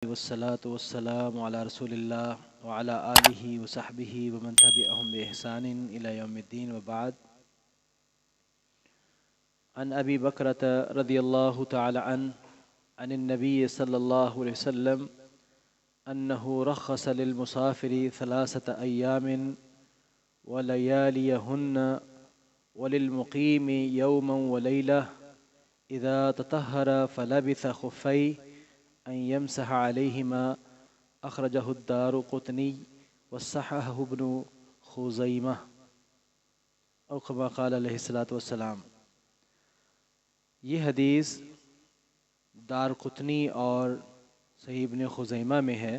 والصلاة والسلام على رسول الله وعلى آله وصحبه ومن تبعهم بإحسان إلى يوم الدين وبعد. عن أبي بكرة رضي الله تعالى عنه عن النبي صلى الله عليه وسلم أنه رخص للمسافر 3 أيام ولياليهن وللمقيم يوما وليلة إذا تطهر فلبث خفيه أن يمسح عليهما. أخرجه الدارقطني وصححه ابن خزيمة أو كما قال علیہ الصلوۃ والسلام. یہ حدیث دارقطنی اور صحیح ابن خزیمہ میں ہے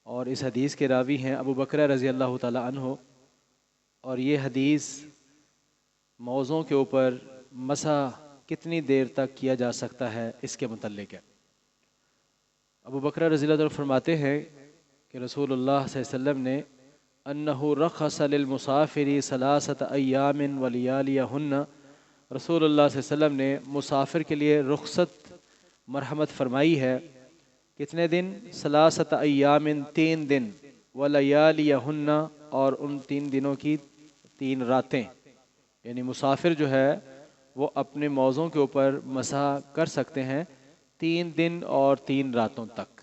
اور اس حدیث کے راوی ہیں ابو بکر رضی اللہ تعالی عنہ، اور یہ حدیث موضوع کے اوپر مسح کتنی دیر تک کیا جا سکتا ہے اس کے متعلق ہے. ابو بکر رضی اللہ عنہ فرماتے ہیں کہ رسول اللہ صلی اللہ علیہ وسلم نے انہ رخص للمسافر 3 ولیالیہن، رسول اللہ صلی اللہ علیہ وسلم نے مسافر کے لیے رخصت مرحمت فرمائی ہے. کتنے دن؟ 3 3 دن، ولیالیہن اور ان 3 دنوں کی 3 راتیں. یعنی مسافر جو ہے وہ اپنے موضوع کے اوپر مسح کر سکتے ہیں 3 دن اور 3 راتوں تک.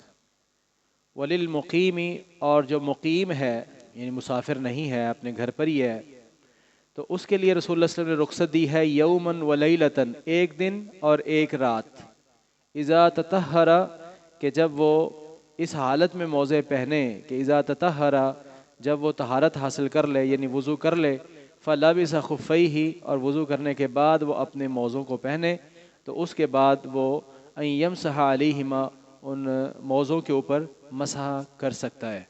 وللمقیم، اور جو مقیم ہے یعنی مسافر نہیں ہے اپنے گھر پر ہی ہے، تو اس کے لیے رسول اللہ صلی اللہ علیہ وسلم نے رخصت دی ہے یومن ولیلتن، 1 دن اور 1 رات. اذا تطہر، کہ جب وہ اس حالت میں موزے پہنے کہ اذا تطہر، جب وہ طہارت حاصل کر لے یعنی وضو کر لے، فلبس خفیہ، اور وضو کرنے کے بعد وہ اپنے موزوں کو پہنے، تو اس کے بعد وہ ان یمسح علیہما، ان موضوع کے اوپر مسح کر سکتا ہے.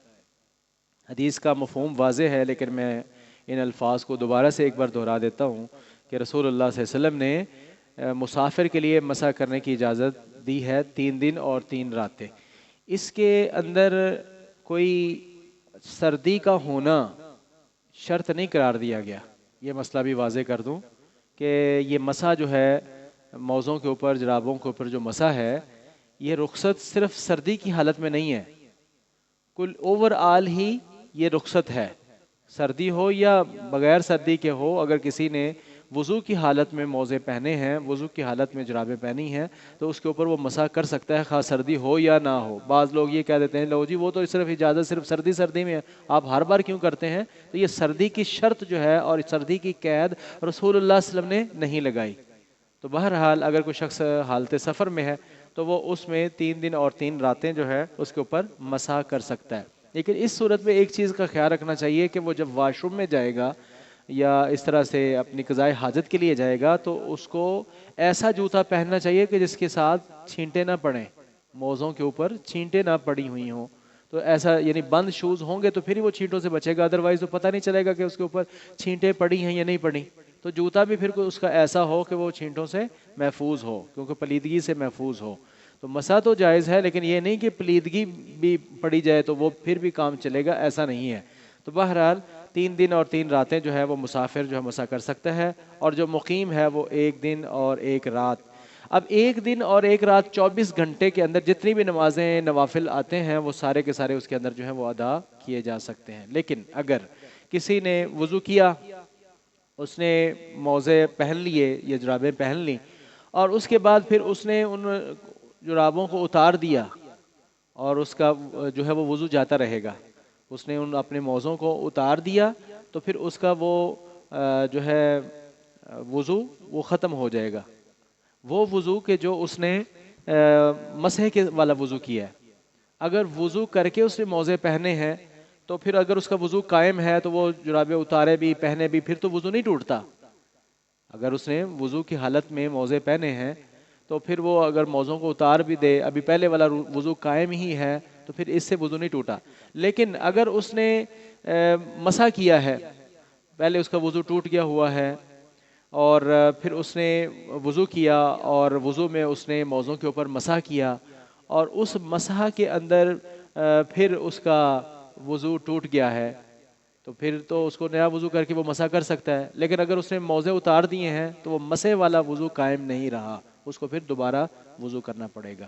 حدیث کا مفہوم واضح ہے، لیکن میں ان الفاظ کو دوبارہ سے ایک بار دہرا دیتا ہوں کہ رسول اللہ صلی اللہ علیہ وسلم نے مسافر کے لیے مسح کرنے کی اجازت دی ہے 3 دن اور 3 راتیں. اس کے اندر کوئی سردی کا ہونا شرط نہیں قرار دیا گیا. یہ مسئلہ بھی واضح کر دوں کہ یہ مسح جو ہے موزوں کے اوپر، جرابوں کے اوپر جو مسح ہے، یہ رخصت صرف سردی کی حالت میں نہیں ہے، کل اوور آل ہی یہ رخصت ہے. سردی ہو یا بغیر سردی کے ہو، اگر کسی نے وضو کی حالت میں موزے پہنے ہیں، وضو کی حالت میں جرابیں پہنی ہیں، تو اس کے اوپر وہ مسح کر سکتا ہے، خاص سردی ہو یا نہ ہو. بعض لوگ یہ کہہ دیتے ہیں لو جی وہ تو صرف اجازت صرف سردی میں ہے، آپ ہر بار کیوں کرتے ہیں؟ تو یہ سردی کی شرط جو ہے اور سردی کی قید رسول اللہ صلی اللہ علیہ وسلم نے نہیں لگائی. تو بہرحال اگر کوئی شخص حالت سفر میں ہے تو وہ اس میں 3 دن اور 3 راتیں جو ہے اس کے اوپر مسح کر سکتا ہے. لیکن اس صورت میں ایک چیز کا خیال رکھنا چاہیے کہ وہ جب واش روم میں جائے گا یا اس طرح سے اپنی قضائے حاجت کے لیے جائے گا تو اس کو ایسا جوتا پہننا چاہیے کہ جس کے ساتھ چھینٹیں نہ پڑیں، موزوں کے اوپر چھینٹیں نہ پڑی ہوئی ہوں. تو ایسا یعنی بند شوز ہوں گے تو پھر ہی وہ چھینٹوں سے بچے گا، ادروائز تو پتہ نہیں چلے گا کہ اس کے اوپر چھینٹیں پڑی ہیں یا نہیں پڑی. تو جوتا بھی پھر اس کا ایسا ہو کہ وہ چھینٹوں سے محفوظ ہو، کیونکہ پلیدگی سے محفوظ ہو. تو مسح تو جائز ہے، لیکن یہ نہیں کہ پلیدگی بھی پڑی جائے تو وہ پھر بھی کام چلے گا، ایسا نہیں ہے. تو بہرحال 3 دن اور 3 راتیں جو ہے وہ مسافر جو ہے مسح کر سکتا ہے، اور جو مقیم ہے وہ 1 دن اور 1 رات. اب 1 دن اور 1 رات 24 گھنٹے کے اندر جتنی بھی نمازیں نوافل آتے ہیں وہ سارے کے سارے اس کے اندر جو ہیں وہ ادا کیے جا سکتے ہیں. لیکن اگر کسی نے وضو کیا، اس نے موزے پہن لیے یا جرابیں پہن لی، اور اس کے بعد پھر اس نے ان جرابوں کو اتار دیا اور اس کا جو ہے وہ وضو جاتا رہے گا. اس نے ان اپنے موزوں کو اتار دیا تو پھر اس کا وہ جو ہے وضو وہ ختم ہو جائے گا. وہ وضو کہ جو اس نے مسح کے والا وضو کیا ہے، اگر وضو کر کے اس نے موزے پہنے ہیں تو پھر اگر اس کا وضو قائم ہے تو وہ جرابیں اتارے بھی پہنے بھی پھر تو وضو نہیں ٹوٹتا. اگر اس نے وضو کی حالت میں موزے پہنے ہیں تو پھر وہ اگر موزوں کو اتار بھی دے، ابھی پہلے والا وضو قائم ہی ہے، تو پھر اس سے وضو نہیں ٹوٹا. لیکن اگر اس نے مسح کیا ہے، پہلے اس کا وضو ٹوٹ گیا ہوا ہے اور پھر اس نے وضو کیا اور وضو میں اس نے موزوں کے اوپر مسح کیا، اور اس مسح کے اندر پھر اس کا وضو ٹوٹ گیا ہے، تو پھر تو اس کو نیا وضو کر کے وہ مسح کر سکتا ہے. لیکن اگر اس نے موزے اتار دیے ہیں تو وہ مسح والا وضو قائم نہیں رہا، اس کو پھر دوبارہ وضو کرنا پڑے گا.